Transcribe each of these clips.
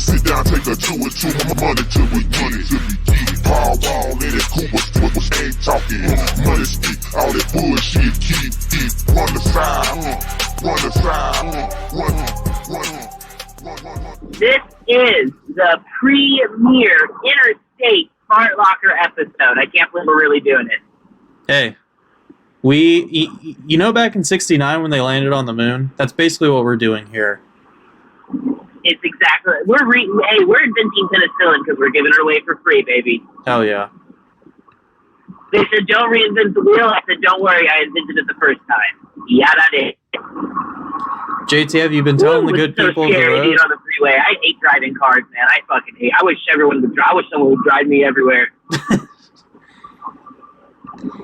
Sit down, take a two and two, money till we get it. Paul Wall in that Cuba was ain't talking. Money speak, all that bullshit, keep it. Run the side, run the side, run. This is the premier interstate Smart Locker episode. I can't believe we're really doing it. Hey, you know back in '69 when they landed on the moon? That's basically what we're doing here. It's exactly. We're inventing penicillin because we're giving it away for free, baby. Hell yeah. They said, don't reinvent the wheel. I said, don't worry, I invented it the first time. Yeah, that is. JT, have you been telling the good people of the road? Being on the freeway. I hate driving cars, man. I fucking hate. I wish everyone would drive. I wish someone would drive me everywhere.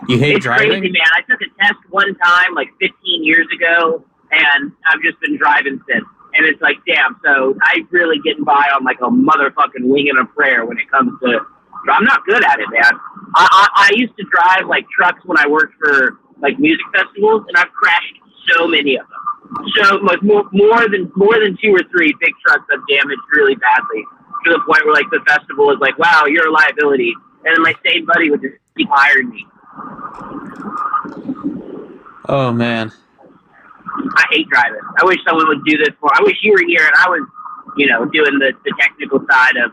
You hate driving? It's crazy, man. I took a test one time, like 15 years ago, and I've just been driving since. And it's like, damn, so I'm really getting by on like a motherfucking wing and a prayer when it comes to... I'm not good at it, man. I used to drive like trucks when I worked for like music festivals, and I've crashed so many of them. So like more than 2 or 3 big trucks I've damaged really badly, to the point where like the festival is like, wow, you're a liability. And then my same buddy would just keep hiring me. Oh man. I hate driving. I wish someone would do this I wish you were here and I was, doing the technical side of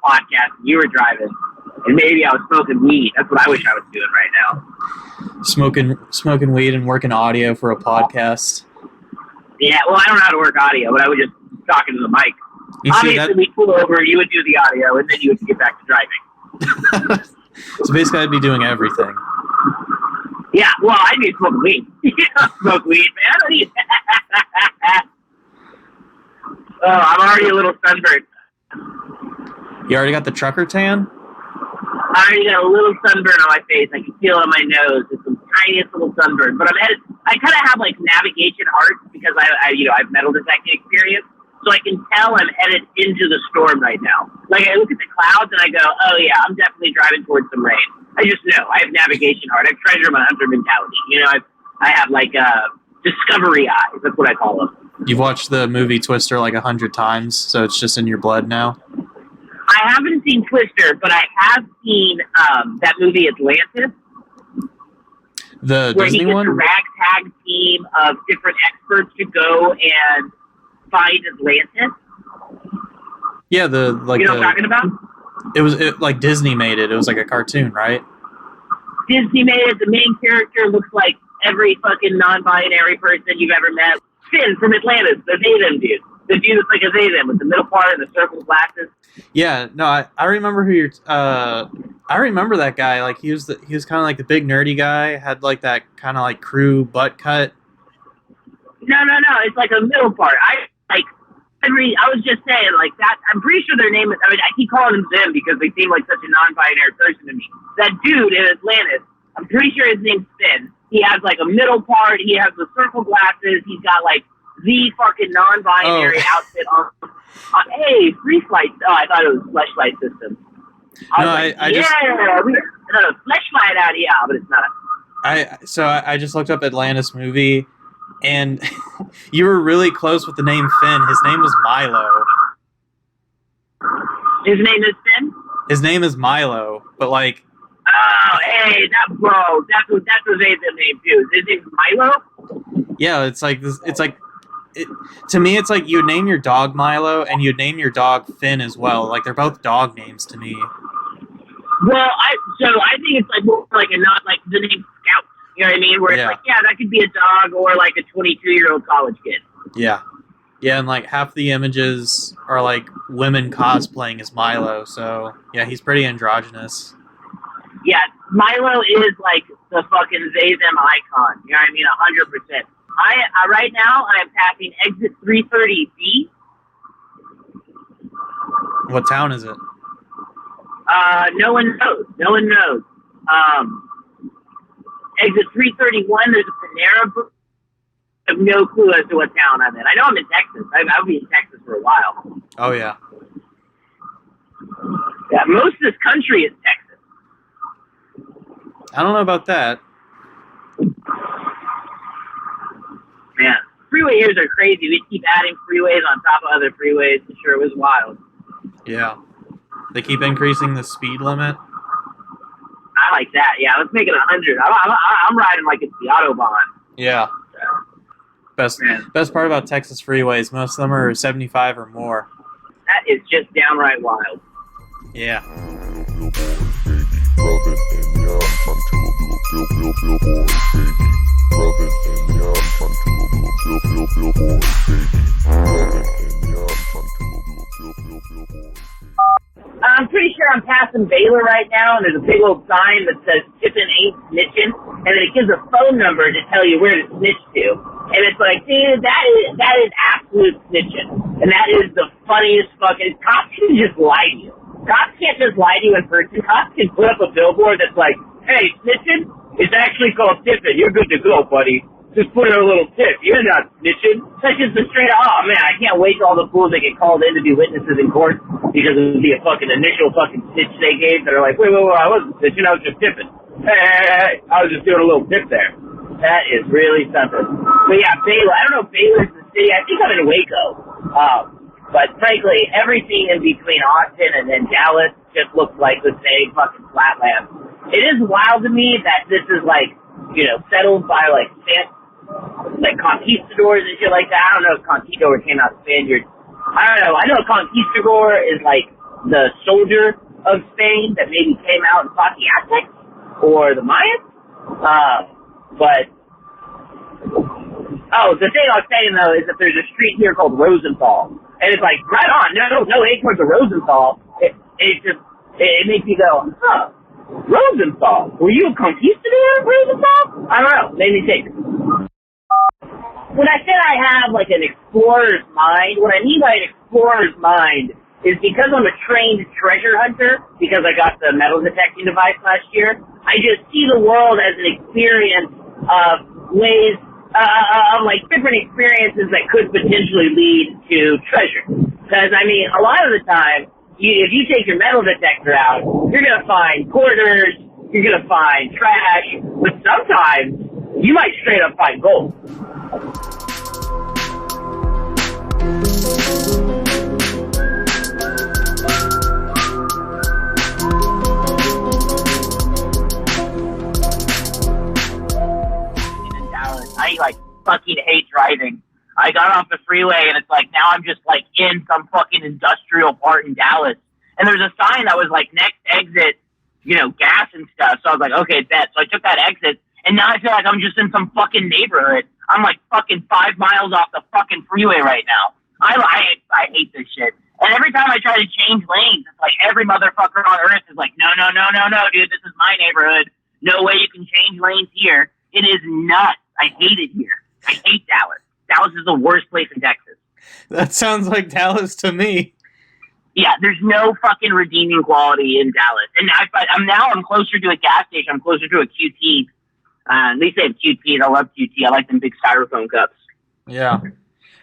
podcasting. You were driving. And maybe I was smoking weed. That's what I wish I was doing right now. Smoking weed and working audio for a podcast. Yeah, well, I don't know how to work audio, but I would just talk into the mic. Obviously, we'd pull over, you would do the audio, and then you would get back to driving. So basically, I'd be doing everything. Yeah, well, I'd be smoking weed. Smoke weed, man. Oh, I'm already a little sunburned. You already got the trucker tan? I already got a little sunburn on my face. I can feel it on my nose. It's the tiniest little sunburn. But I kind of have like navigation heart because I have metal detecting experience. So I can tell I'm headed into the storm right now. Like I look at the clouds and I go, oh yeah, I'm definitely driving towards some rain. I just know. I have navigation heart. I have treasure hunter mentality. I have like discovery eyes. That's what I call them. You've watched the movie Twister like 100 times, so it's just in your blood now? I haven't seen Twister, but I have seen that movie Atlantis. The where Disney he gets one? a ragtag team of different experts to go and find Atlantis. Yeah, you know what I'm talking about? It was like Disney made it. It was like a cartoon, right? Disney made it. The main character looks like every fucking non-binary person you've ever met. Finn from Atlantis, the they-them dude. The dude that's like a they-them with the middle part and the circle glasses. Yeah, no, I remember who you're. I remember that guy. Like he was kind of like the big nerdy guy. Had like that kind of like crew butt cut. No. It's like a middle part. I was just saying like that. I'm pretty sure their name is. I keep calling them because they seem like such a non-binary person to me. That dude in Atlantis. I'm pretty sure his name's Finn. He has like a middle part. He has the circle glasses. He's got like the fucking non-binary outfit on. Hey, free flight. Oh, I thought it was fleshlight system. I got a fleshlight out here, but it's not. I just looked up Atlantis movie, and you were really close with the name Finn. His name was Milo. His name is Finn? His name is Milo, but like. Oh, hey, that's what they name too. His name's Milo? Yeah, it's like this. It's like. To me, it's like you'd name your dog Milo and you'd name your dog Finn as well. Like they're both dog names to me. Well, I think it's like more like a not like the name Scout. You know what I mean? Where it's like, yeah, that could be a dog or like a 22-year-old college kid. Yeah, and like half the images are like women cosplaying as Milo. So yeah, he's pretty androgynous. Yeah, Milo is like the fucking they/them icon. You know what I mean? 100%. I right now I am passing exit 330B. What town is it? No one knows. Exit 331. There's a Panera. I have no clue as to what town I'm in. I know I'm in Texas. I'll be in Texas for a while. Oh yeah. Yeah, most of this country is Texas. I don't know about that. Man, freeway years are crazy. We keep adding freeways on top of other freeways. Sure, it was wild. Yeah. They keep increasing the speed limit. I like that. Yeah, let's make it 100. I'm riding like it's the Autobahn. Yeah. Man. Best part about Texas freeways, most of them are 75 or more. That is just downright wild. Yeah. I'm pretty sure I'm passing Baylor right now, and there's a big old sign that says "Tippin' ain't snitching," and then it gives a phone number to tell you where to snitch to. And it's like, dude, that is absolute snitching, and that is the funniest fucking. Cops can just lie to you. Cops can't just lie to you in person. Cops can put up a billboard that's like, "Hey, snitching is actually called tipping. You're good to go, buddy. Just put in a little tip. You're not snitching." That's just a straight, oh man, I can't wait till all the fools that get called in to be witnesses in court because of the fucking initial fucking snitch they gave that are like, wait, I wasn't snitching, I was just tipping. Hey, I was just doing a little tip there. That is really something. But yeah, Baylor, I don't know if Baylor's the city. I think I'm in Waco. But frankly, everything in between Austin and then Dallas just looks like the same fucking flatland. It is wild to me that this is like, settled by like conquistadors and shit like that. I don't know if conquistador came out Spaniard. I don't know. I know a conquistador is like the soldier of Spain that maybe came out and fought the Aztecs or the Mayans. The thing I was saying though is that there's a street here called Rosenthal, and it's like right on. No hate towards the Rosenthal. It makes me go, huh? Rosenthal? Were you a conquistador, Rosenthal? I don't know. Made me think. When I said I have like an explorer's mind, what I mean by an explorer's mind is because I'm a trained treasure hunter, because I got the metal detecting device last year, I just see the world as an experience of ways, of like different experiences that could potentially lead to treasure. Because, I mean, a lot of the time, if you take your metal detector out, you're going to find quarters, you're going to find trash, but sometimes you might straight up find gold. In Dallas, I like fucking hate driving. I got off the freeway and it's like now I'm just like in some fucking industrial part in Dallas. And there's a sign that was like next exit, gas and stuff. So I was like, okay, it's that. So I took that exit and now I feel like I'm just in some fucking neighborhood. I'm like fucking 5 miles off the fucking freeway right now. I hate this shit. And every time I try to change lanes, it's like every motherfucker on earth is like, no, dude, this is my neighborhood. No way you can change lanes here. It is nuts. I hate it here. I hate Dallas. Dallas is the worst place in Texas. That sounds like Dallas to me. Yeah, there's no fucking redeeming quality in Dallas. And I'm closer to a gas station. I'm closer to a QT. At least they have QT. I love QT. I like them big styrofoam cups. Yeah.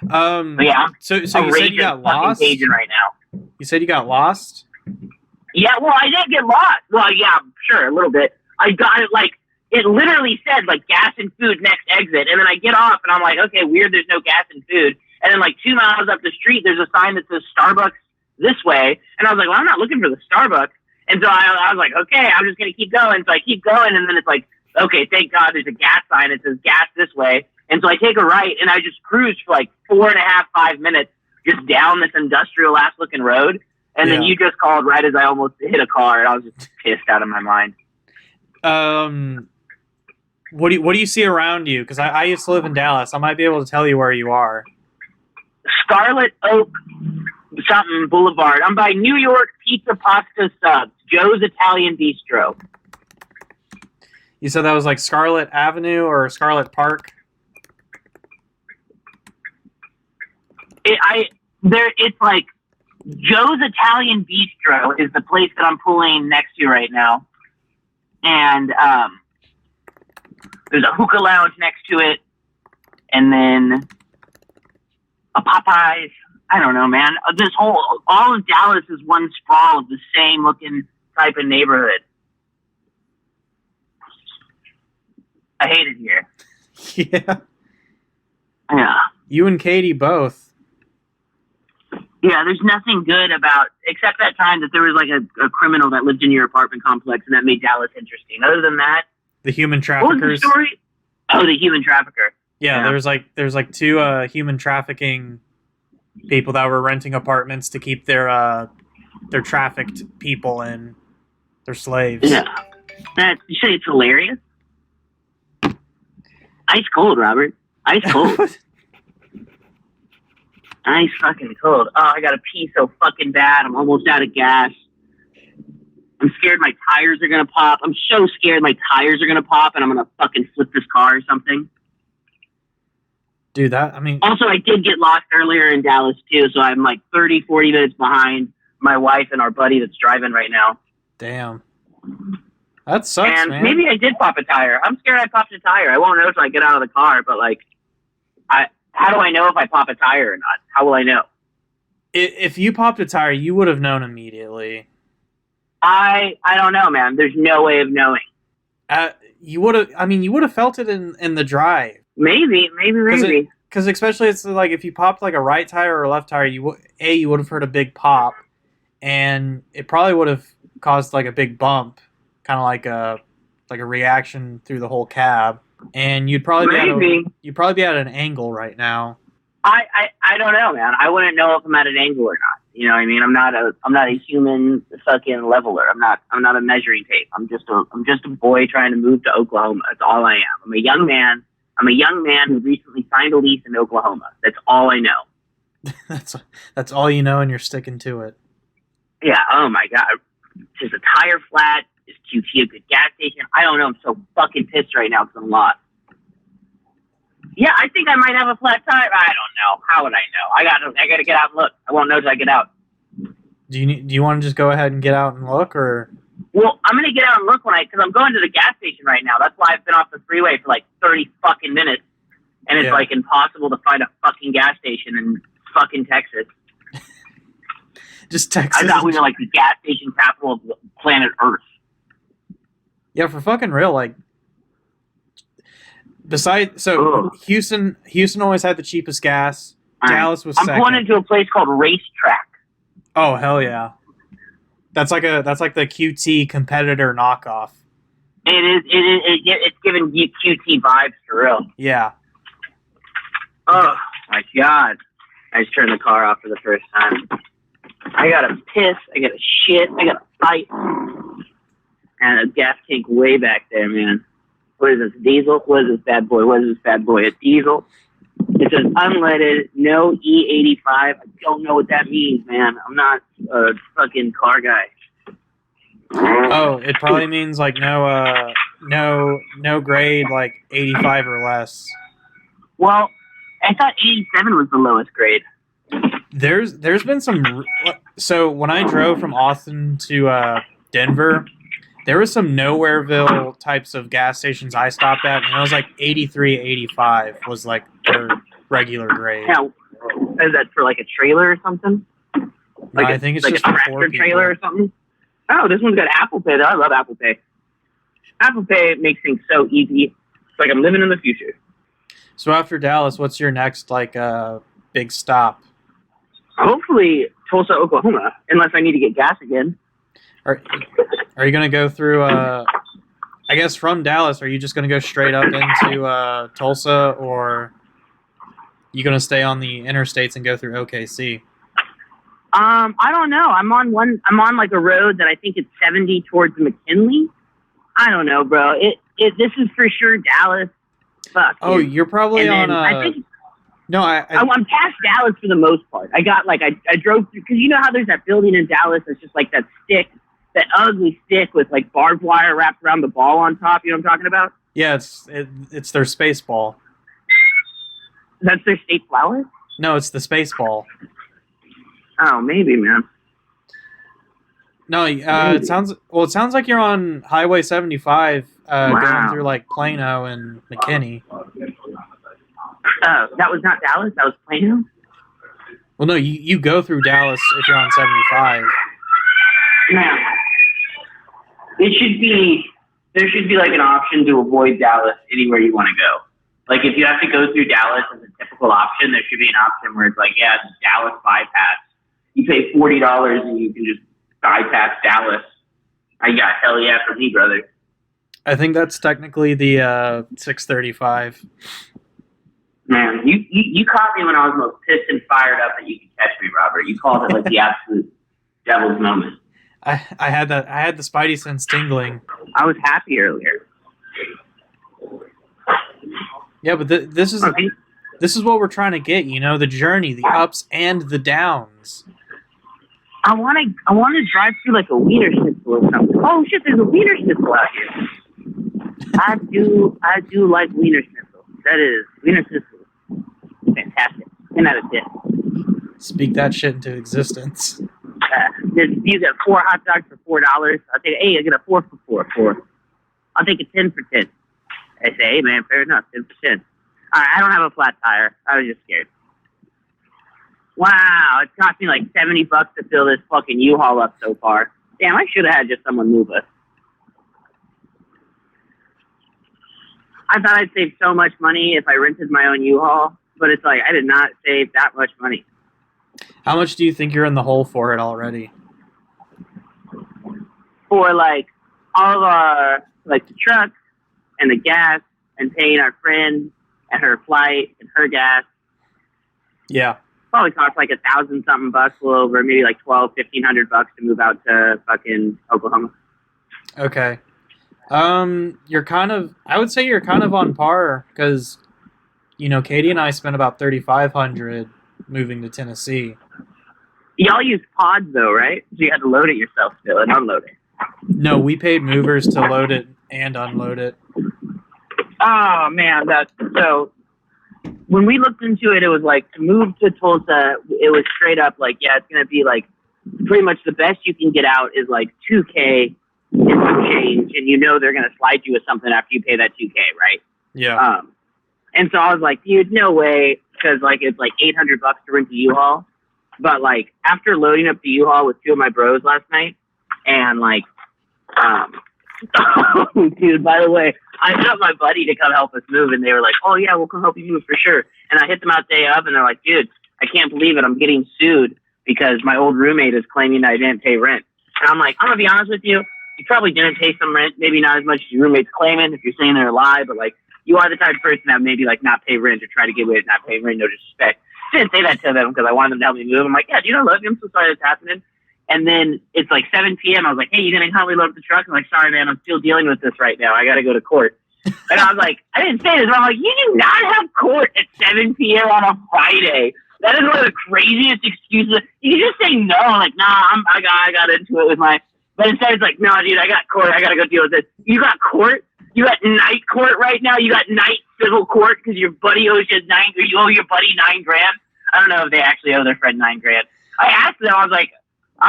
Yeah. So you said you got lost? Right now. You said you got lost? Yeah, well, I did get lost. Well, yeah, sure, a little bit. I got it it literally said gas and food next exit. And then I get off and I'm like, okay, weird, there's no gas and food. And then 2 miles up the street, there's a sign that says Starbucks this way. And I was like, well, I'm not looking for the Starbucks. And so I was like, okay, I'm just going to keep going. So I keep going. And then it's like, okay, thank God there's a gas sign that says gas this way. And so I take a right and I just cruise for 4.5, 5 minutes just down this industrial ass looking road. And then you just called right as I almost hit a car. And I was just pissed out of my mind. What do you see around you? Because I used to live in Dallas. I might be able to tell you where you are. Scarlet Oak something Boulevard. I'm by New York Pizza Pasta Subs, Joe's Italian Bistro. You said that was like Scarlet Avenue or Scarlet Park? It's like Joe's Italian Bistro is the place that I'm pulling next to right now. And there's a hookah lounge next to it. And then a Popeyes. I don't know, man. All of Dallas is one sprawl of the same looking type of neighborhood. I hate it here. Yeah. Yeah. You and Katie both. Yeah, there's nothing good about, except that time that there was like a criminal that lived in your apartment complex and that made Dallas interesting. Other than that, The human what was traffickers. the story? Oh, the human trafficker. Yeah, Yeah. there's like two human trafficking people that were renting apartments to keep their trafficked people in. Their slaves. Yeah. You say it's hilarious? Ice cold, Robert. Ice cold. Ice fucking cold. Oh, I gotta pee so fucking bad. I'm almost out of gas. I'm scared my tires are gonna pop. I'm so scared my tires are gonna pop and I'm gonna fucking flip this car or something. Dude, I mean... Also, I did get lost earlier in Dallas, too, so I'm like 30, 40 minutes behind my wife and our buddy that's driving right now. Damn. That sucks, and man. Maybe I did pop a tire. I'm scared I popped a tire. I won't know until I get out of the car, but, like, how do I know if I pop a tire or not? How will I know? If you popped a tire, you would have known immediately. I don't know, man. There's no way of knowing. You would have felt it in the drive. Maybe. Because especially it's like if you popped like a right tire or a left tire, you would have heard a big pop, and it probably would have caused like a big bump, kind of like a reaction through the whole cab, and you'd probably be at an angle right now. I don't know, man. I wouldn't know if I'm at an angle or not. You know what I mean? I'm not a human fucking leveler. I'm not a measuring tape. I'm just a boy trying to move to Oklahoma. That's all I am. I'm a young man who recently signed a lease in Oklahoma. That's all I know. That's all you know, and you're sticking to it. Yeah. Oh my god. Is the tire flat? Is QT a good gas station? I don't know. I'm so fucking pissed right now because I'm lost. Yeah, I think I might have a flat tire. I don't know. How would I know? I gotta get out and look. I won't know till I get out. Do you want to just go ahead and get out and look, or? Well, I'm gonna get out and look because I'm going to the gas station right now. That's why I've been off the freeway for like 30 fucking minutes, and it's like impossible to find a fucking gas station in fucking Texas. Just Texas. I thought we were like the gas station capital of planet Earth. Yeah, for fucking real. Like, Houston always had the cheapest gas. Dallas was second. I'm going into a place called Racetrack. Oh hell yeah. That's like the QT competitor knockoff. It's giving you QT vibes for real. Yeah. Oh my god! I just turned the car off for the first time. I gotta piss. I gotta shit. I gotta fight. And a gas tank way back there, man. What is this? Diesel? What is this bad boy? A diesel? It says unleaded, no E85. I don't know what that means, man. I'm not a fucking car guy. Oh, it probably means like no grade, like 85 or less. Well, I thought 87 was the lowest grade. There's been some. So when I drove from Austin to Denver, there was some Nowhereville types of gas stations I stopped at, and it was like 83, 85 was like their regular grade. Yeah, is that for like a trailer or something? Like I think it's like just a for tractor 4 people. trailer or something. Oh, this one's got Apple Pay. I love Apple Pay. Apple Pay makes things so easy. It's like I'm living in the future. So after Dallas, what's your next like big stop? Hopefully Tulsa, Oklahoma, unless I need to get gas again. Are you going to go through, I guess from Dallas, are you just going to go straight up into Tulsa, or you going to stay on the interstates and go through OKC? I don't know. I'm on like a road that I think it's 70 towards McKinley. I don't know, bro. This is for sure Dallas. Fuck. Oh, dude. you're probably and on I think no, I'm past Dallas for the most part. I got like I drove through, because you know how there's that building in Dallas that's just like that ugly stick with like barbed wire wrapped around the ball on top. You know what I'm talking about? Yeah, it's their space ball. That's their state flower? No, it's the space ball. Oh, maybe, man. No, it sounds like you're on Highway 75, going through like Plano and McKinney. That was not Dallas. That was Plano. Well, no, you go through Dallas if you're on 75. No. There should be like an option to avoid Dallas anywhere you want to go. Like if you have to go through Dallas as a typical option, there should be an option where it's like, yeah, Dallas bypass, you pay $40 and you can just bypass Dallas. I got hell yeah for me, brother. I think that's technically the 635. Man, you caught me when I was most pissed and fired up that you could catch me, Robert. You called it like the absolute devil's moment. I had the spidey sense tingling. I was happy earlier. Yeah, but this is what we're trying to get. You know, the journey, the ups and the downs. I want to drive through like a wiener schnitzel or something. Oh shit, there's a wiener schnitzel out here. I do like wiener schnitzel. That is wiener schnitzel. Fantastic. 10 out of 10. Speak that shit into existence. You get 4 hot dogs for $4. I'll take I get a 4 for 4. I'll take a 10 for 10. I say, hey man, fair enough, 10 for 10. I don't have a flat tire. I was just scared. Wow, it cost me like $70 to fill this fucking U-Haul up so far. Damn, I should have had just someone move us. I thought I'd save so much money if I rented my own U-Haul, but it's like I did not save that much money. How much do you think you're in the hole for it already? For like all of our like the trucks and the gas and paying our friend and her flight and her gas. Yeah. Probably cost like $1,000 something bucks, a little over, maybe like $1,500 to move out to fucking Oklahoma. Okay. I would say you're kind of on par because, you know, Katie and I spent about $3,500 moving to Tennessee. Y'all use pods though, right? So you had to load it yourself still and unload it. No, we paid movers to load it and unload it. Oh man, so when we looked into it, it was like to move to Tulsa, it was straight up like, yeah, it's gonna be like pretty much the best you can get out is like $2,000 and some change, and you know they're gonna slide you with something after you pay that $2,000, right? Yeah. And so I was like, dude, no way, because like it's like $800 to rent a U-Haul. But like after loading up the U-Haul with 2 of my bros last night, and like, dude, by the way, I hit up my buddy to come help us move, and they were like, oh yeah, we'll come help you move for sure. And I hit them out day of, and they're like, dude, I can't believe it, I'm getting sued because my old roommate is claiming that I didn't pay rent. And I'm like, I'm gonna be honest with you, you probably didn't pay some rent, maybe not as much as your roommate's claiming if you're saying they're a lie, but like, you are the type of person that maybe like not pay rent or try to get away with not paying rent, no disrespect. Didn't say that to them because I wanted them to help me move. I'm like, yeah, dude, I love you, I'm so sorry that's happening. And then it's like 7 p.m. I was like, hey, you gonna help me load up the truck? I'm like, sorry, man, I'm still dealing with this right now. I gotta go to court. And I was like, I didn't say this, but I'm like, you do not have court at 7 p.m. on a Friday. That is one of the craziest excuses. You can just say no, like, nah, I got into it with my. But instead, it's like, no, dude, I got court. I gotta go deal with this. You got court? You got night court right now? You got night civil court because your buddy owes you you owe your buddy $9,000. I don't know if they actually owe their friend $9,000. I asked them. I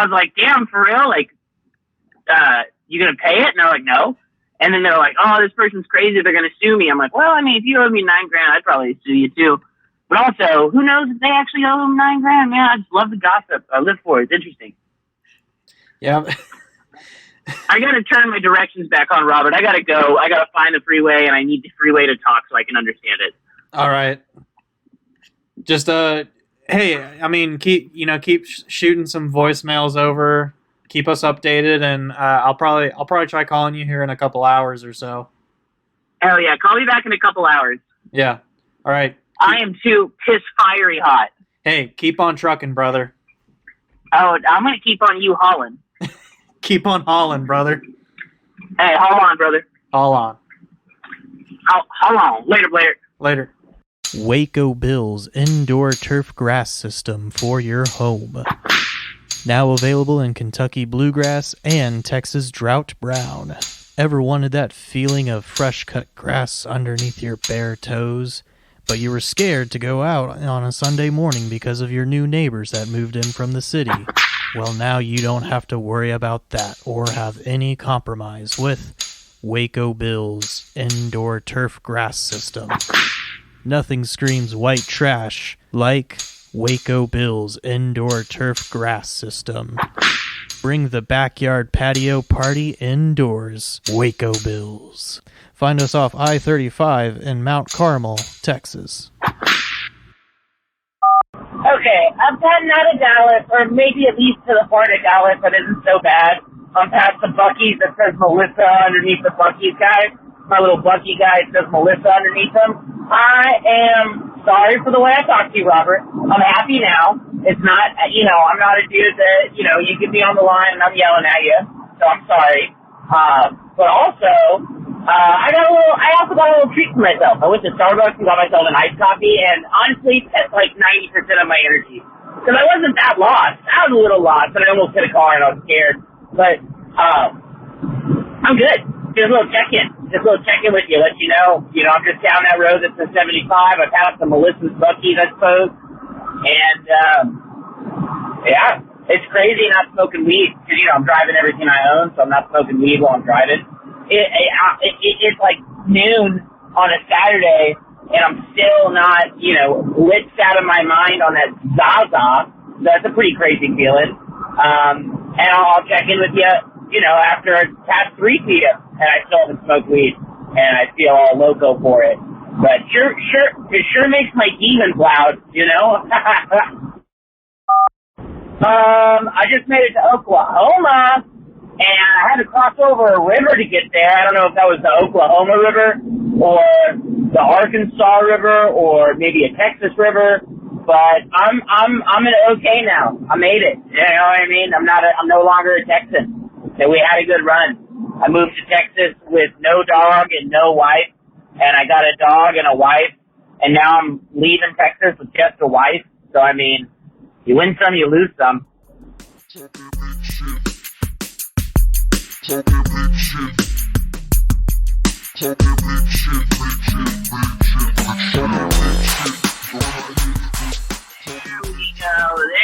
was like, damn, for real? Like, you gonna pay it? And they're like, no. And then they're like, oh, this person's crazy. They're gonna sue me. I'm like, well, I mean, if you owe me $9,000, I'd probably sue you too. But also, who knows if they actually owe them $9,000? Man, I just love the gossip. I live for it. It's interesting. Yeah. I gotta turn my directions back on, Robert. I gotta go. I gotta find the freeway, and I need the freeway to talk so I can understand it. All right. Just hey, I mean, keep shooting some voicemails over. Keep us updated, and I'll probably try calling you here in a couple hours or so. Hell yeah! Call me back in a couple hours. Yeah. All right. I am too fiery hot. Hey, keep on trucking, brother. Oh, I'm gonna keep on you hauling. Keep on hauling, brother. Hey, haul on, brother. Haul on. Haul on. Later, Blair. Later. Waco Bill's indoor turf grass system for your home. Now available in Kentucky Bluegrass and Texas Drought Brown. Ever wanted that feeling of fresh cut grass underneath your bare toes, but you were scared to go out on a Sunday morning because of your new neighbors that moved in from the city? Well, now you don't have to worry about that or have any compromise with Waco Bill's indoor turf grass system. Nothing screams white trash like Waco Bill's indoor turf grass system. Bring the backyard patio party indoors. Waco Bills. Find us off I-35 in Mount Carmel, Texas. Okay, Okay, I'm heading out of Dallas, or maybe at least to the part of Dallas that isn't so bad. I'm past the Buc-ee's that says Melissa underneath the Buc-ee's guy. My little Buc-ee guy says Melissa underneath him. I am sorry for the way I talked to you, Robert. I'm happy now. It's not, I'm not a dude that, you get me on the line and I'm yelling at you. So I'm sorry. But also, I also got a little treat for myself. I went to Starbucks and got myself an iced coffee, and honestly, that's like 90% of my energy. Because I wasn't that lost. I was a little lost, and I almost hit a car and I was scared. But, I'm good. Just a little check-in. Just a little check-in with you, let you know. I'm just down that road that's the 75. I passed the Melissa's Buc-ee's, I suppose. And, yeah, it's crazy not smoking weed. Because, I'm driving everything I own, so I'm not smoking weed while I'm driving. It's like noon on a Saturday, and I'm still not, blitzed out of my mind on that Zaza. That's a pretty crazy feeling. And I'll check in with you, after it's past 3 p.m. and I still haven't smoked weed, and I feel all loco for it. But it sure makes my demons loud, I just made it to Oklahoma, and I had to cross over a river to get there. I don't know if that was the Oklahoma River or the Arkansas River or maybe a Texas river, but I'm in okay now. I made it. You know what I mean? I'm no longer a Texan. So we had a good run. I moved to Texas with no dog and no wife, and I got a dog and a wife, and now I'm leaving Texas with just a wife. So I mean, you win some, you lose some.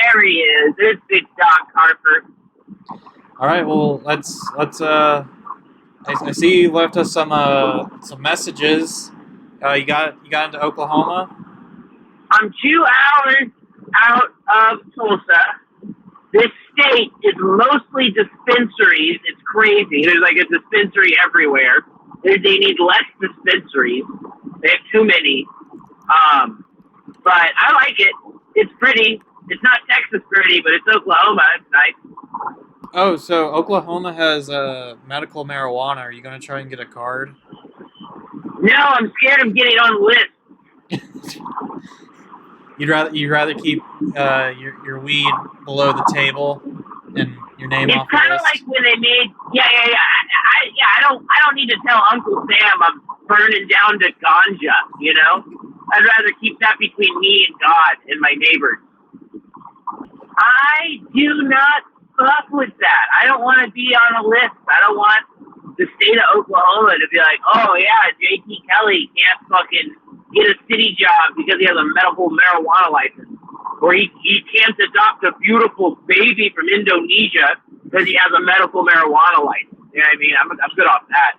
There he is. There's Big Doc Harper. All right, well, let's. I see you left us some messages. You got into Oklahoma. I'm 2 hours out of Tulsa. This state is mostly dispensaries. It's crazy. There's like a dispensary everywhere. They need less dispensaries. They have too many. But I like it. It's pretty. It's not Texas pretty, but it's Oklahoma. It's nice. Oh, so Oklahoma has medical marijuana. Are you going to try and get a card? No, I'm scared of getting on the list. You'd rather keep your weed below the table and your name off the list? It's kind of like when they made I don't need to tell Uncle Sam I'm burning down to ganja. I'd rather keep that between me and God and my neighbors. I do not fuck with that. I don't want to be on a list. I don't want the state of Oklahoma to be like, oh yeah, JT Kelley can't fucking get a city job because he has a medical marijuana license. Or he can't adopt a beautiful baby from Indonesia because he has a medical marijuana license. You know what I mean? I'm good off that.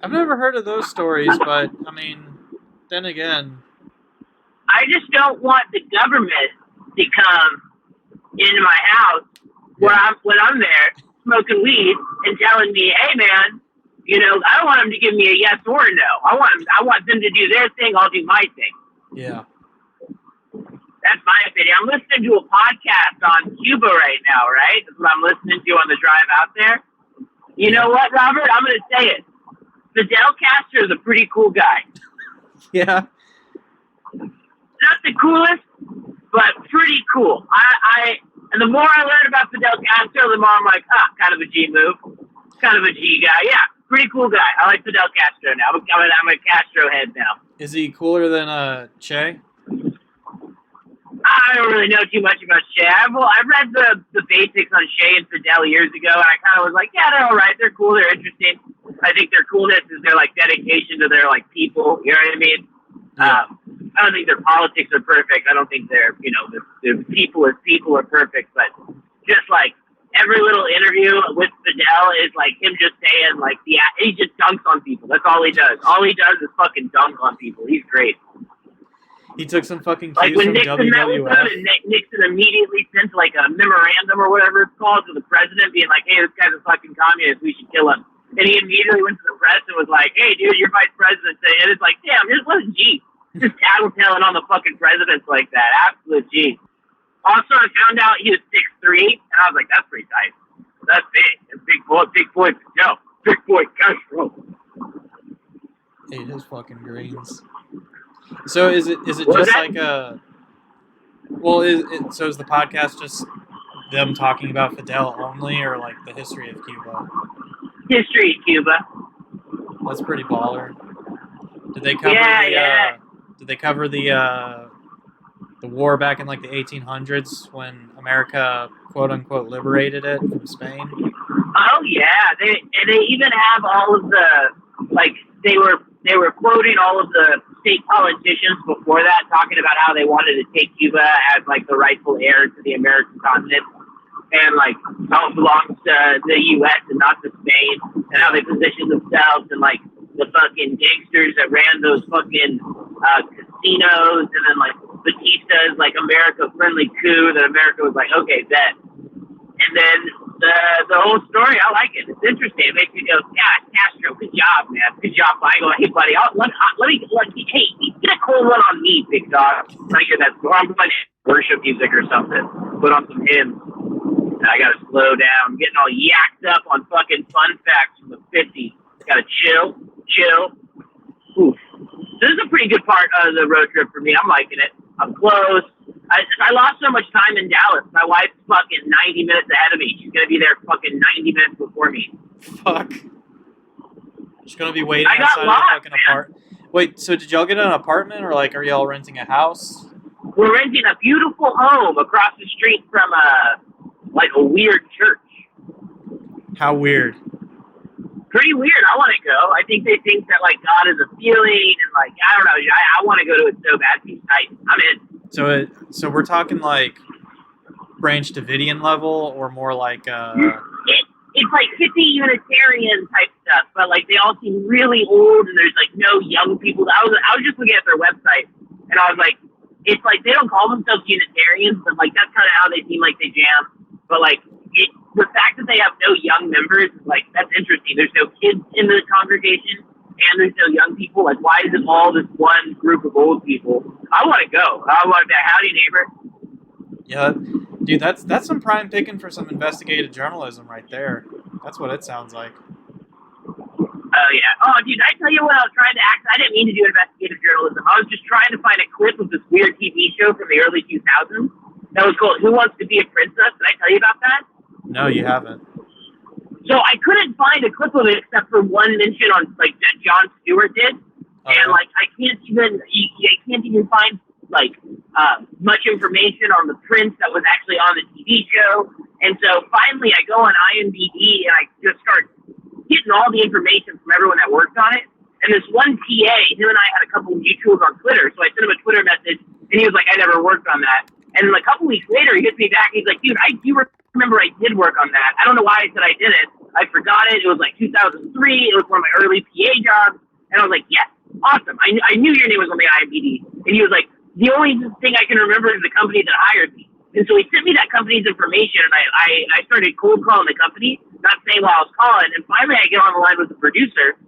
I've never heard of those stories, but, I mean, then again... I just don't want the government to come into my house when I'm there smoking weed and telling me, hey, man, I don't want them to give me a yes or a no. I want them to do their thing, I'll do my thing. Yeah. That's my opinion. I'm listening to a podcast on Cuba right now, right? That's what I'm listening to on the drive out there. You know what, Robert? I'm going to say it. Fidel Castro is a pretty cool guy. Yeah. Not the coolest, but pretty cool. And the more I learn about Fidel Castro, the more I'm like, kind of a G move. Kind of a G guy. Yeah, pretty cool guy. I like Fidel Castro now. I'm a Castro head now. Is he cooler than Che? I don't really know too much about Che. I've read the basics on Che and Fidel years ago, and I kind of was like, yeah, they're all right. They're cool. They're interesting. I think their coolness is their like dedication to their like people. You know what I mean? Yeah. I don't think their politics are perfect. I don't think their the people as people are perfect. But just like every little interview with Fidel is like him just saying like he just dunks on people. That's all he does. All he does is fucking dunk on people. He's great. He took some fucking cues like when from Nixon met with him, WWF. and Nixon immediately sent like a memorandum or whatever it's called to the president, being like, "Hey, this guy's a fucking communist. We should kill him." And he immediately went to the press and was like, "Hey, dude, your vice president." And it's like, damn, this wasn't G. Just tattletelling on the fucking presidents like that. Absolute G. Also, I found out he was 6'3", and I was like, that's pretty tight. That's big. That's big boy, no, big boy Castro. Ate his fucking greens. So is it just like a? Well, so is the podcast just them talking about Fidel only, or like the history of Cuba? History of Cuba. That's pretty baller. Did they cover Did they cover the war back in like the 1800s when America quote unquote liberated it from Spain? Oh yeah, they even have all of the they were quoting all of the state politicians before that, talking about how they wanted to take Cuba as like the rightful heir to the American continent, and like how it belongs to the U.S. and not to Spain, and how they position themselves and like the fucking gangsters that ran those fucking casinos, and then like Batista's like America friendly coup that America was like, okay, bet. And then the whole story, I like it. It's interesting. It makes me go, yeah, Castro, good job, man. Good job. I go, hey, buddy, hey, get a cold one on me, big dog. I hear that. I'm playing worship music or something. Put on some hymns. I gotta slow down. I'm getting all yacked up on fucking fun facts from the 50s. Gotta chill. Oof. This is a pretty good part of the road trip for me. I'm liking it. I'm close. I lost so much time in Dallas. My wife's fucking 90 minutes ahead of me. She's going to be there fucking 90 minutes before me. Fuck. She's going to be waiting lost, outside of the fucking apartment. Wait, so did y'all get an apartment, or like are y'all renting a house? We're renting a beautiful home across the street from a weird church. How weird? Pretty weird. I want to go. I think they think that like God is a feeling, and like I don't know. I want to go to it so bad. It's tight. I'm in. So we're talking like Branch Davidian level, or more like it's like hippie Unitarian type stuff, but like they all seem really old, and there's like no young people. I was just looking at their website, and I was like, it's like they don't call themselves Unitarians, but like that's kind of how they seem like they jam. But like the fact that they have no young members, like that's interesting. There's no kids in the congregation, and there's no young people. Like, why is it all this one group of old people? I want to go. I want to be howdy neighbor. Yeah, dude, that's some prime picking for some investigative journalism right there. That's what it sounds like. Oh yeah. Oh, dude, I tell you what, I was trying to act. I didn't mean to do investigative journalism. I was just trying to find a clip of this weird TV show from the early 2000s that was called "Who Wants to Be a Princess." Did I tell you about that? No, you haven't. So I couldn't find a clip of it except for one mention on like that Jon Stewart did, and like I can't even find like much information on the prince that was actually on the TV show. And so finally, I go on IMDb and I just start getting all the information from everyone that worked on it. And this one TA, him and I had a couple of mutuals on Twitter, so I sent him a Twitter message, and he was like, "I never worked on that." And then a couple weeks later, he hits me back. He's like, "Dude, I do remember I did work on that. I don't know why I said I didn't. I forgot it. It was like 2003. It was one of my early PA jobs." And I was like, "Yes, awesome. I knew your name was on the IMDb." And he was like, "The only thing I can remember is the company that hired me." And so he sent me that company's information, and I started cold calling the company, not saying why I was calling. And finally, I get on the line with the producer,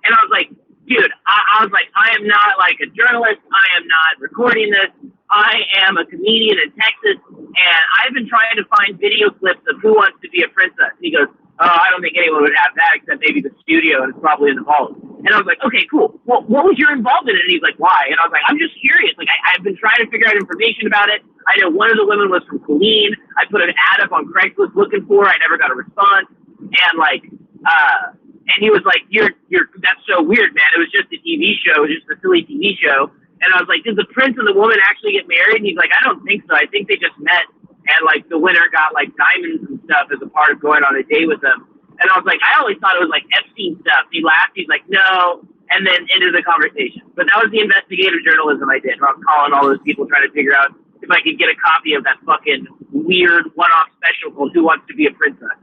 and I was like, "Dude, I was like, I am not like a journalist. I am not recording this. I am a comedian in Texas, and I've been trying to find video clips of Who Wants to Be a Princess." And he goes, "Oh, I don't think anyone would have that except maybe the studio, and it's probably in the vault." And I was like, "Okay, cool. Well, what was your involvement in it?" And he's like, "Why?" And I was like, "I'm just curious. Like, I've been trying to figure out information about it. I know one of the women was from Colleen. I put an ad up on Craigslist looking for her. I never got a response." And like, and he was like, you're, that's so weird, man. It was just a TV show. It was just a silly TV show." And I was like, "Did the prince and the woman actually get married?" And he's like, "I don't think so. I think they just met, and like the winner got like diamonds and stuff as a part of going on a date with them." And I was like, "I always thought it was like Epstein stuff." He laughed. He's like, "No," and then ended the conversation. But that was the investigative journalism I did. I was calling all those people trying to figure out if I could get a copy of that fucking weird one-off special called "Who Wants to Be a Princess."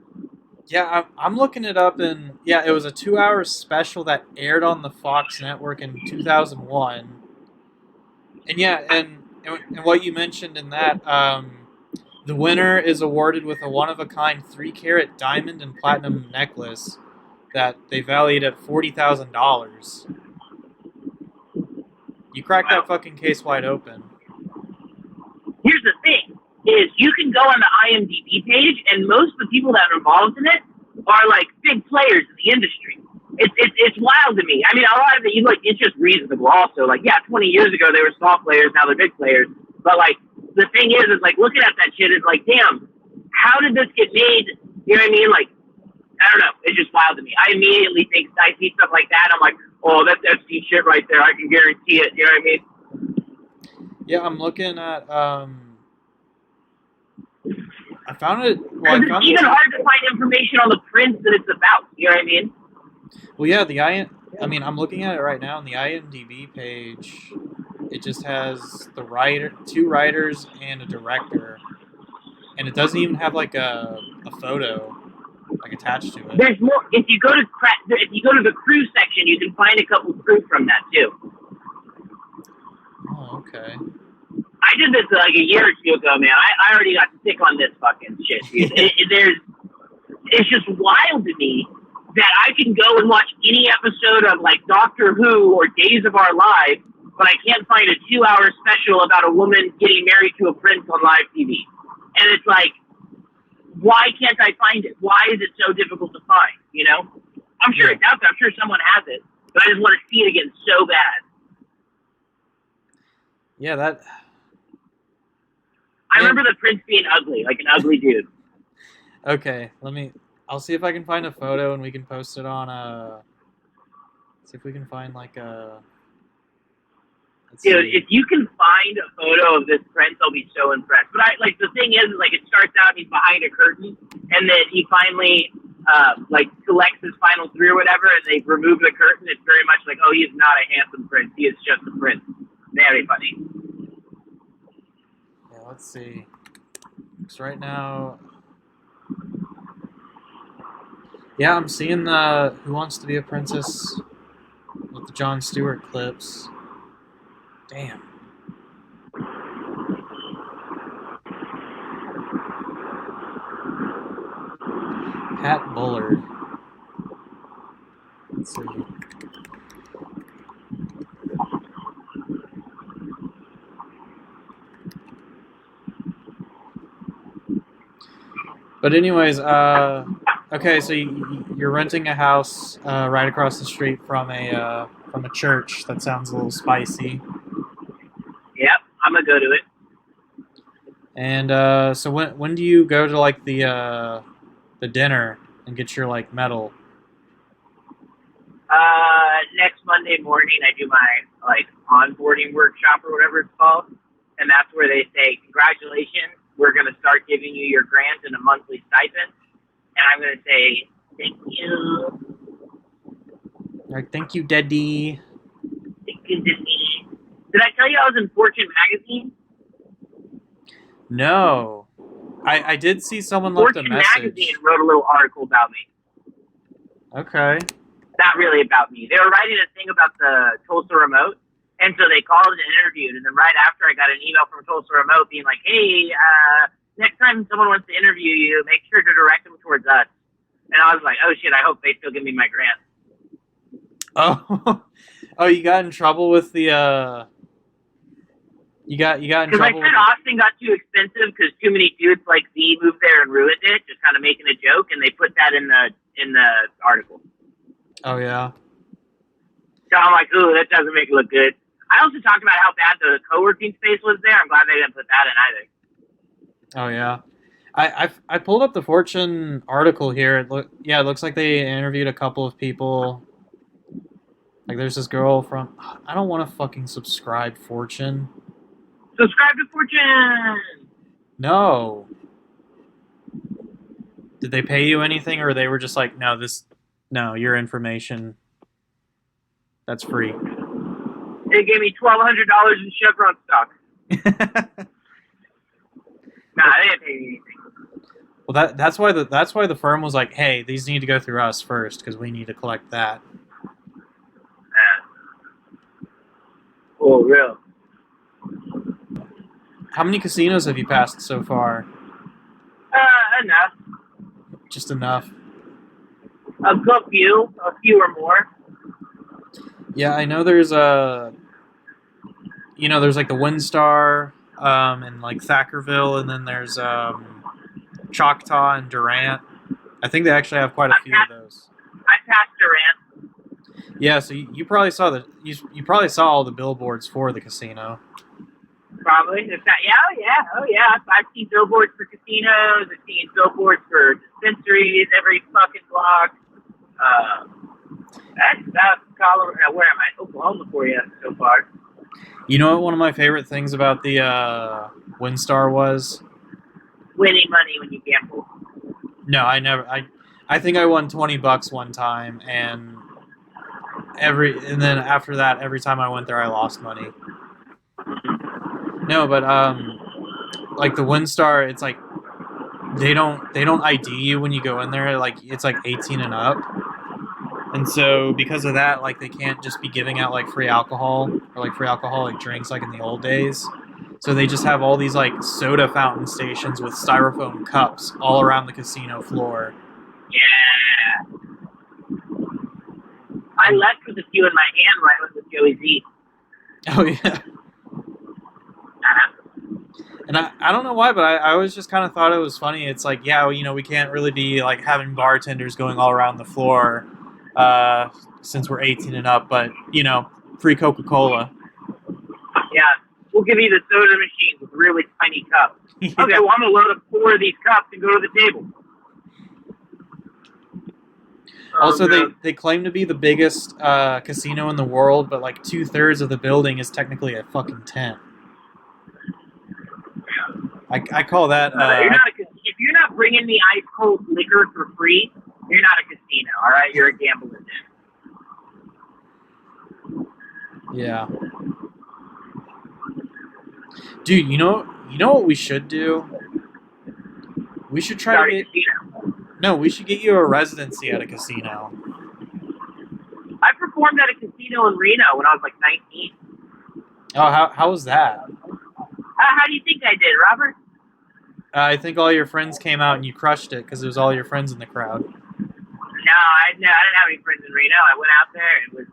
Yeah, I'm looking it up, and yeah, it was a 2-hour special that aired on the Fox network in 2001. And yeah, and what you mentioned in that, the winner is awarded with a one-of-a-kind 3-carat diamond and platinum necklace that they valued at $40,000. You cracked that fucking case wide open. Here's the thing. is you can go on the IMDb page, and most of the people that are involved in it are like big players in the industry. It's wild to me. I mean, a lot of it, it's just reasonable. Also, like, yeah, 20 years ago they were small players, now they're big players. But like, the thing is like looking at that shit is like, damn, how did this get made? You know what I mean? Like, I don't know. It's just wild to me. I immediately think I see stuff like that. I'm like, oh, that's Epstein shit right there. I can guarantee it. You know what I mean? Yeah, I'm looking at. I found it. Well, it's even hard to find information on the prince that it's about. You know what I mean? Well, yeah, I mean, I'm looking at it right now, and the IMDb page, it just has the two writers and a director, and it doesn't even have like a photo like attached to it. There's more. If you go to the crew section, you can find a couple crew from that too. Oh, okay. I did this like a year or two ago, man. I already got sick on this fucking shit, dude. It's just wild to me that I can go and watch any episode of like Doctor Who or Days of Our Lives, but I can't find a 2-hour special about a woman getting married to a prince on live TV. And it's like, why can't I find it? Why is it so difficult to find? You know, I'm sure it's out there. I'm sure someone has it, but I just want to see it again so bad. Yeah, I remember the prince being ugly, like an ugly dude. Okay, I'll see if I can find a photo and we can post it on see if we can find like a... Dude, if you can find a photo of this prince, I'll be so impressed. But the thing is, like, it starts out, he's behind a curtain, and then he finally, selects his final three or whatever, and they remove the curtain. It's very much like, oh, he's not a handsome prince. He is just a prince. Very funny. Yeah, let's see. Because right now... Yeah, I'm seeing the Who Wants to Be a Princess with the Jon Stewart clips. Damn. Pat Bullard. Let's see. But anyways, okay, so you're renting a house right across the street from a church. That sounds a little spicy. Yep, I'm gonna go to it. And so when do you go to like the dinner and get your like medal? Next Monday morning, I do my onboarding workshop or whatever it's called, and that's where they say, congratulations, we're gonna start giving you your grant and a monthly stipend, and I'm gonna say thank you. All right, thank you, Daddy. Thank you, Disney. Did I tell you I was in Fortune magazine? No. I did see someone left a Fortune message. magazine wrote a little article about me. Okay. Not really about me. They were writing a thing about the Tulsa remote, and so they called and interviewed. And then right after, I got an email from Tulsa remote being like, "Hey, next time someone wants to interview you, make sure to direct them towards us." And I was like, "Oh shit! I hope they still give me my grant." Oh, oh, you got in trouble with the You got in Because I trouble. said Austin got too expensive because too many dudes like Z moved there and ruined it, just kind of making a joke, and they put that in the article. Oh yeah. So I'm like, ooh, that doesn't make it look good. I also talked about how bad the co-working space was there. I'm glad they didn't put that in either. Oh yeah. I pulled up the Fortune article here. It looks like they interviewed a couple of people. Like there's this girl from I don't want to fucking subscribe Fortune. Subscribe to Fortune! No. Did they pay you anything, or they were just like, no, your information, that's free? They gave me $1,200 in Chevron stock. Nah, they didn't pay me anything. Well, that's why the firm was like, hey, these need to go through us first because we need to collect that. Oh, real. How many casinos have you passed so far? Enough. Just enough. A few or more. Yeah, I know there's there's like the WinStar, and like Thackerville, and then there's Choctaw and Durant. I think they actually have quite a few of those. I passed Durant. Yeah, so you probably saw you probably saw all the billboards for the casino. Probably. Oh yeah. I've seen billboards for casinos. I've seen billboards for dispensaries every fucking block. That's Colorado. Where am I? Oklahoma for you so far. You know what one of my favorite things about the WinStar was? Winning money when you gamble. No, I never. I think I won $20 one time, and then after that, every time I went there, I lost money. No, but like the WinStar, it's like they don't ID you when you go in there. Like it's like 18 and up, and so because of that, like they can't just be giving out like free alcohol or like free alcoholic drinks like in the old days. So they just have all these like soda fountain stations with styrofoam cups all around the casino floor. Yeah. I left with a few in my hand when I went with Joey Z. Oh yeah. And I don't know why, but I always just kind of thought it was funny. It's like, yeah, you know, we can't really be like having bartenders going all around the floor since we're 18 and up, but you know, free Coca-Cola. Yeah, we'll give you the soda machine with really tiny cups. Yeah. Okay, well I'm gonna load up 4 of these cups and go to the table. Also, they claim to be the biggest casino in the world, but like 2/3 of the building is technically a fucking tent. I call that. If you're not bringing me ice cold liquor for free, you're not a casino. All right, you're a gambling den. Yeah. Dude, you know what we should do? We should try to get. Casino. No, we should get you a residency at a casino. I performed at a casino in Reno when I was like 19. Oh, how was that? How do you think I did, Robert? I think all your friends came out and you crushed it because it was all your friends in the crowd. No, I didn't have any friends in Reno. I went out there and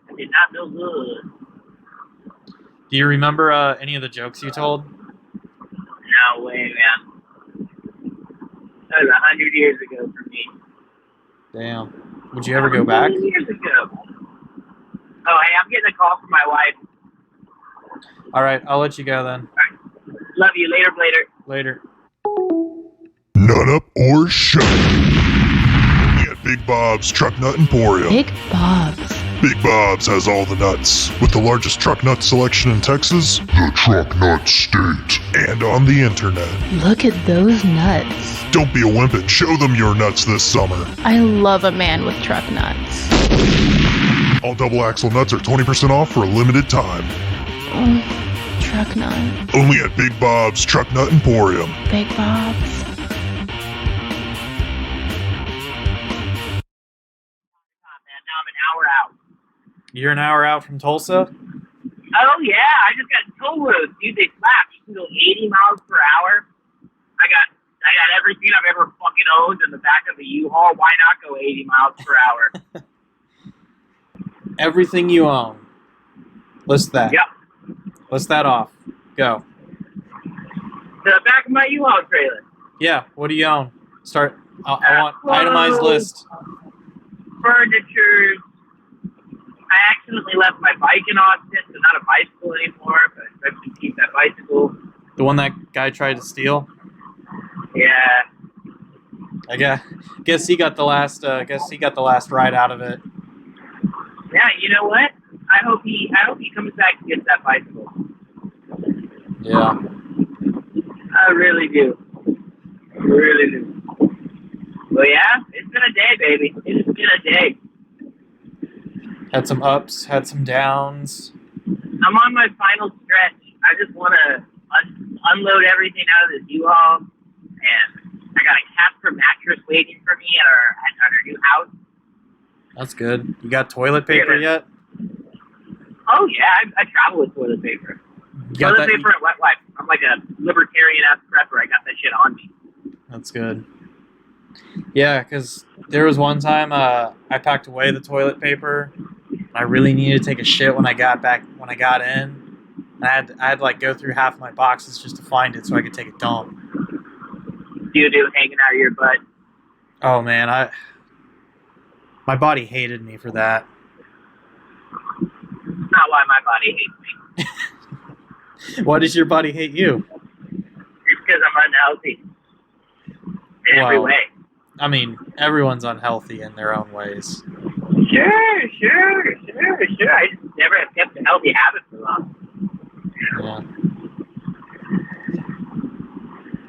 I did not feel good. Do you remember any of the jokes you told? No way, man. That was 100 years ago for me. Damn. Would you ever go back? 100 years ago. Oh, hey, I'm getting a call from my wife. All right, I'll let you go then. All right. Love you. Later. Later. Nut up or shut up. At Big Bob's Truck Nut Emporium. Big Bob's. Big Bob's has all the nuts. With the largest truck nut selection in Texas, the Truck Nut State. And on the internet. Look at those nuts. Don't be a wimp and show them your nuts this summer. I love a man with truck nuts. All double axle nuts are 20% off for a limited time. Truck nut. Only at Big Bob's Truck Nut Emporium. Big Bob's. Now I'm an hour out. You're an hour out from Tulsa? Oh, yeah. I just got toll roads. Dude, they slap. You can go 80 miles per hour. I got everything I've ever fucking owned in the back of a U-Haul. Why not go 80 miles per hour? Everything you own. List that. Yep. List that off. Go. The back of my U-Haul trailer. Yeah, what do you own? Start. I want itemized list. Furniture. I accidentally left my bike in Austin, so not a bicycle anymore, but I should keep that bicycle. The one that guy tried to steal? Yeah. I guess he got the last ride out of it. Yeah, you know what? I hope he comes back and gets that bicycle. Yeah. I really do. Well, yeah, it's been a day, baby. It's been a day. Had some ups, had some downs. I'm on my final stretch. I just want to unload everything out of this U-Haul, and I got a Casper mattress waiting for me at our new house. That's good. You got toilet paper yet? Oh yeah, I travel with toilet paper. Toilet paper and wet wipes. I'm like a libertarian-ass prepper. I got that shit on me. That's good. Yeah, because there was one time I packed away the toilet paper. I really needed to take a shit when I got in, And I had to like go through half my boxes just to find it so I could take a dump. Do hanging out of your butt. Oh man, my body hated me for that. Not why my body hates me. Why does your body hate you? It's because I'm unhealthy. In every way. I mean, everyone's unhealthy in their own ways. Sure. I just never have kept a healthy habit for long. Yeah.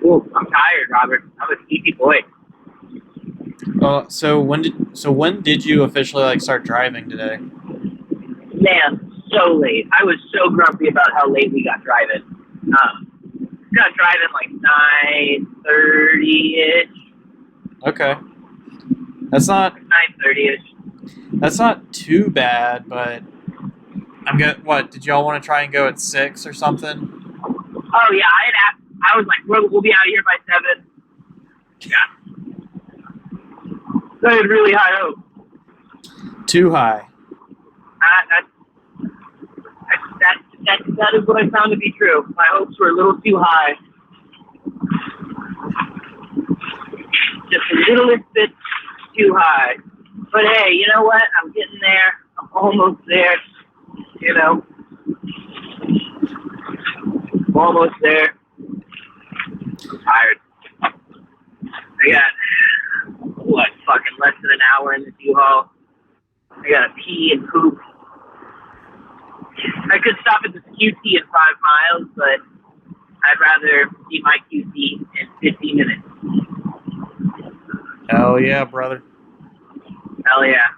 Ooh, I'm tired, Robert. I'm a sleepy boy. So when did you officially like start driving today? Man, so late. I was so grumpy about how late we got driving. Got driving like 9:30ish. Okay. That's not 9:30ish. That's not too bad, but I'm good. What did y'all want to try and go at 6 or something? Oh yeah, I had asked. I was like, we'll be out of here by 7. Yeah. I had really high hopes. Too high. That is what I found to be true. My hopes were a little too high. Just a little bit too high. But hey, you know what? I'm getting there. I'm almost there. You know. I'm almost there. I'm tired. I got, fucking less than an hour in this U-Haul. I gotta pee and poop. I could stop at the QT in 5 miles, but I'd rather see my QT in 50 minutes. Hell yeah, brother. Hell yeah.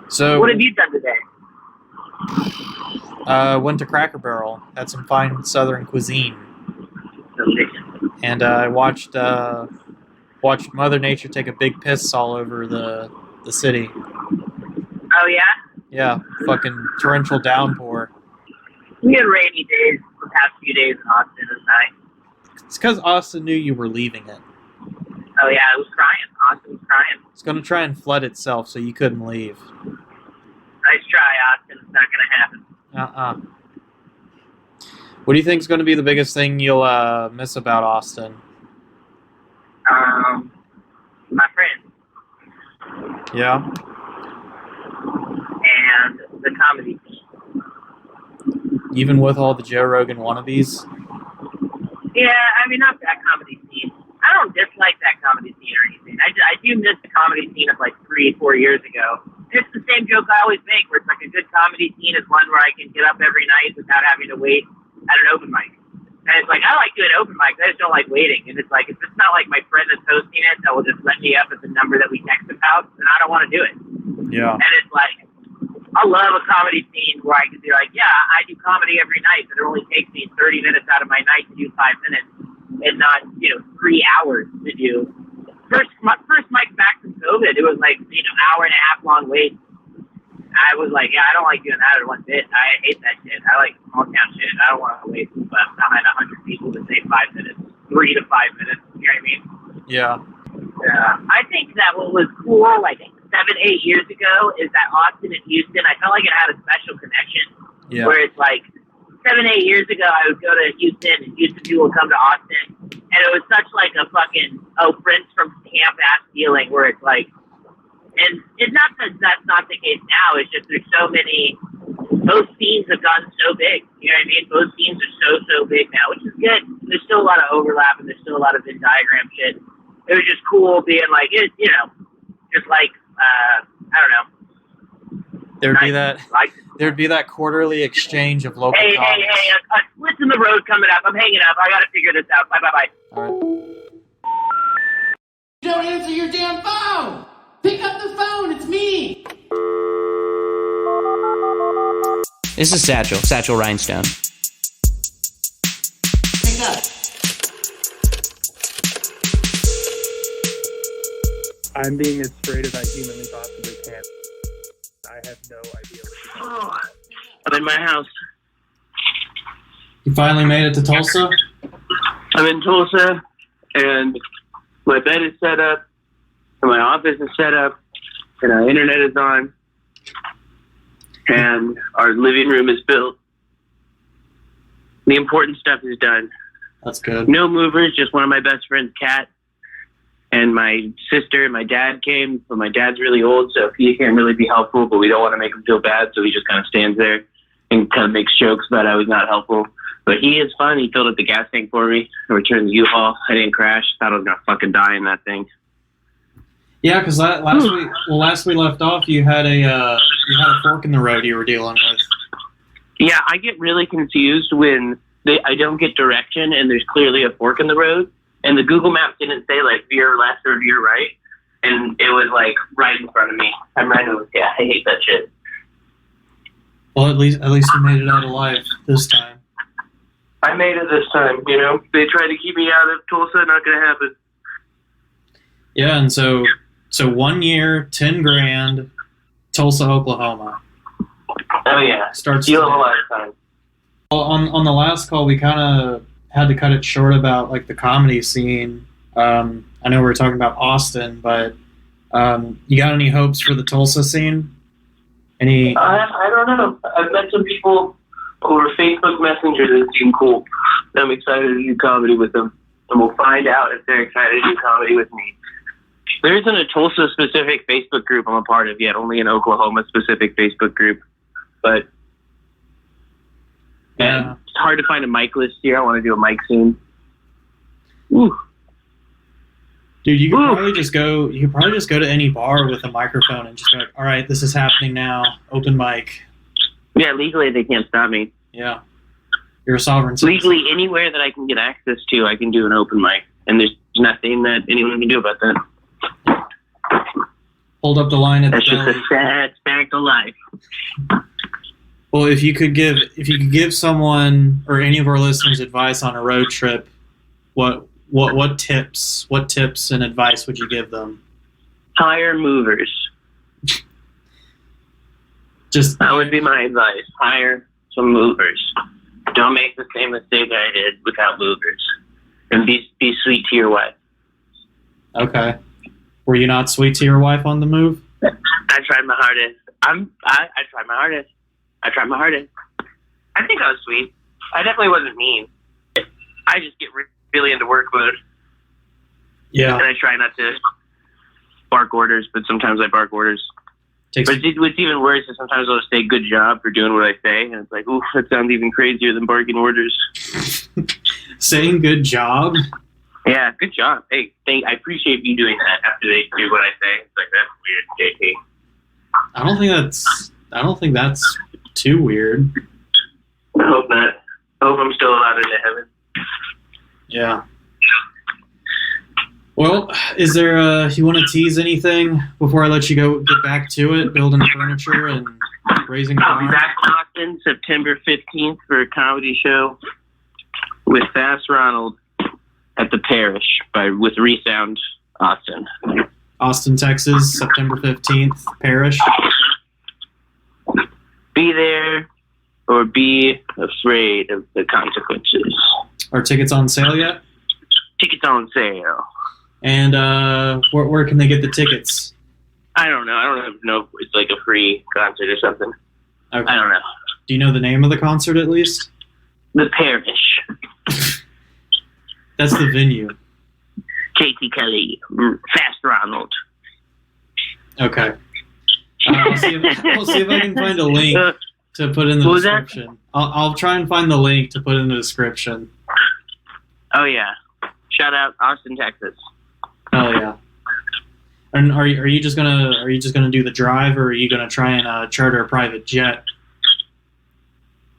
So what have you done today? Went to Cracker Barrel. Had some fine Southern cuisine. Delicious. And I watched Mother Nature take a big piss all over the city. Oh yeah? Yeah, fucking torrential downpour. We had rainy days the past few days in Austin this night. It's because Austin knew you were leaving it. Oh yeah, it was crying. Austin was crying. It's going to try and flood itself so you couldn't leave. Nice try, Austin. It's not going to happen. What do you think is going to be the biggest thing you'll miss about Austin? My friends. Yeah? And the comedy scene. Even with all the Joe Rogan wannabes? Yeah, I mean, not that comedy scene. I don't dislike that comedy scene or anything. I do miss the comedy scene of like 3-4 years ago. It's the same joke I always make, where it's like a good comedy scene is one where I can get up every night without having to wait at an open mic. And it's like, I like doing open mics, I just don't like waiting. And it's like, if it's not like my friend that's hosting it that will just let me up at the number that we text about, then I don't want to do it. Yeah. And it's like, I love a comedy scene where I can be like, yeah, I do comedy every night, but it only takes me 30 minutes out of my night to do 5 minutes and not, 3 hours to do. My first mic back from COVID, it was like, hour and a half long wait. I was like, yeah, I don't like doing that one bit. I hate that shit. I like small town shit. I don't want to wait behind 100 people to say 5 minutes, 3 to 5 minutes. You know what I mean? Yeah. I think that what was cool, like 7-8 years ago, is that Austin and Houston, I felt like it had a special connection. Yeah. Where it's like 7-8 years ago, I would go to Houston, and Houston people would come to Austin, and it was such like a fucking Prince from camp ass feeling where it's like. And it's not that that's not the case now. It's just there's so many. Those scenes have gotten so big. You know what I mean? Those scenes are so big now, which is good. There's still a lot of overlap and there's still a lot of Venn diagram shit. It was just cool being like, just like I don't know. There'd be that quarterly exchange of local comics. Hey! A split's in the road coming up. I'm hanging up. I got to figure this out. Bye. All right. Don't answer your damn phone. Pick up the phone, it's me! This is Satchel Rhinestone. Pick up. I'm being as straight as I humanly possibly can. I have no idea what you're talking about. I'm in my house. You finally made it to Tulsa? I'm in Tulsa, and my bed is set up. My office is set up, and our internet is on. and our living room is built. The important stuff is done. That's good. No movers, just one of my best friend's cat. And my sister and my dad came, but my dad's really old, so he can't really be helpful, but we don't want to make him feel bad, so he just kind of stands there and kind of makes jokes about how he's not helpful. But he is fun. He filled up the gas tank for me. I returned the U-Haul. I didn't crash. Thought I was going to fucking die in that thing. Yeah, because last we left off, you had a fork in the road you were dealing with. Yeah, I get really confused when I don't get direction and there's clearly a fork in the road. And the Google Maps didn't say, like, veer left or veer right. And it was, like, right in front of me. I'm right over. Yeah, I hate that shit. Well, at least you made it out alive this time. I made it this time, you know. They tried to keep me out of Tulsa. Not going to happen. Yeah, and so 1 year, 10 grand, Tulsa, Oklahoma. Oh, yeah. Starts you today. have a lot of time. Well, on the last call, we kind of had to cut it short about like the comedy scene. I know we were talking about Austin, but you got any hopes for the Tulsa scene? Any? I don't know. I've met some people over Facebook Messenger that seem cool. I'm excited to do comedy with them, and we'll find out if they're excited to do comedy with me. There isn't a Tulsa-specific Facebook group I'm a part of yet, only an Oklahoma-specific Facebook group. But Yeah. it's hard to find a mic list here. I want to do a mic soon. Ooh. Dude, you could probably just go. You could probably just go to any bar with a microphone and just be like, "All right, this is happening now. Open mic." Yeah, legally they can't stop me. Yeah, you're a sovereign citizen. Legally, anywhere that I can get access to, I can do an open mic, and there's nothing that anyone can do about that. Hold up the line at That's the just deli. a sad fact of life. Well, if you could give someone or any of our listeners advice on a road trip, what tips and advice would you give them? Hire movers. Just That would be my advice. Hire some movers. Don't make the same mistake I did without movers. And be sweet to your wife. okay. Were you not sweet to your wife on the move? I tried my hardest. I tried my hardest. I tried my hardest. I think I was sweet. I definitely wasn't mean. I just get really into work mode. Yeah. And I try not to bark orders, but sometimes I bark orders. Takes, But what's even worse is sometimes I'll just say good job for doing what I say, and it's like, ooh, that sounds even crazier than barking orders. saying good job. Yeah, good job. Hey, I appreciate you doing that after they do what I say. It's like, that's weird, JT. I don't think that's too weird. I hope not. I hope I'm still allowed into heaven. Yeah. Well, is there you want to tease anything before I let you go get back to it, building furniture and raising a I'll be barn? back in Austin September 15th for a comedy show with Fast Ronald at the Parish with Resound Austin. Austin, Texas, September 15th, Parish. Be there or be afraid of the consequences. Are tickets on sale yet? Tickets on sale. And where can they get the tickets? I don't know. I don't even know if it's like a free concert or something. Okay. I don't know. Do you know the name of the concert at least? The Parish. That's the venue. JT Kelley. Fast Ronald. Okay. I'll see if I can find a link to put in the What was that? description. I'll try and find the link to put in the description. Oh, yeah. Shout out Austin, Texas. Hell yeah. And are you just gonna do the drive, or are you gonna try and charter a private jet?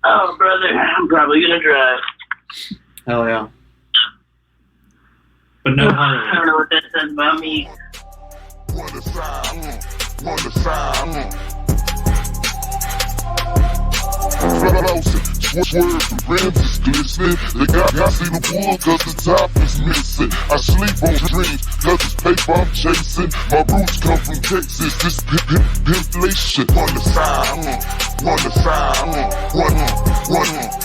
Oh, brother. I'm probably going to drive. Hell yeah. But no I Harley. don't know what that says about me. One aside, one aside. Swerve, the rims is glistening. They got see the wood cause the top is missing. I sleep on dreams cause it's paper I'm chasing. My roots come from Texas, this inflation. One aside, one aside, one aside,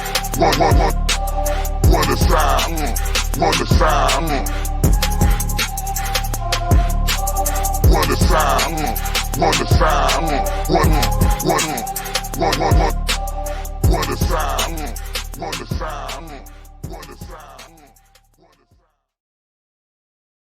one aside, one aside, one aside, run aside, run aside, run aside.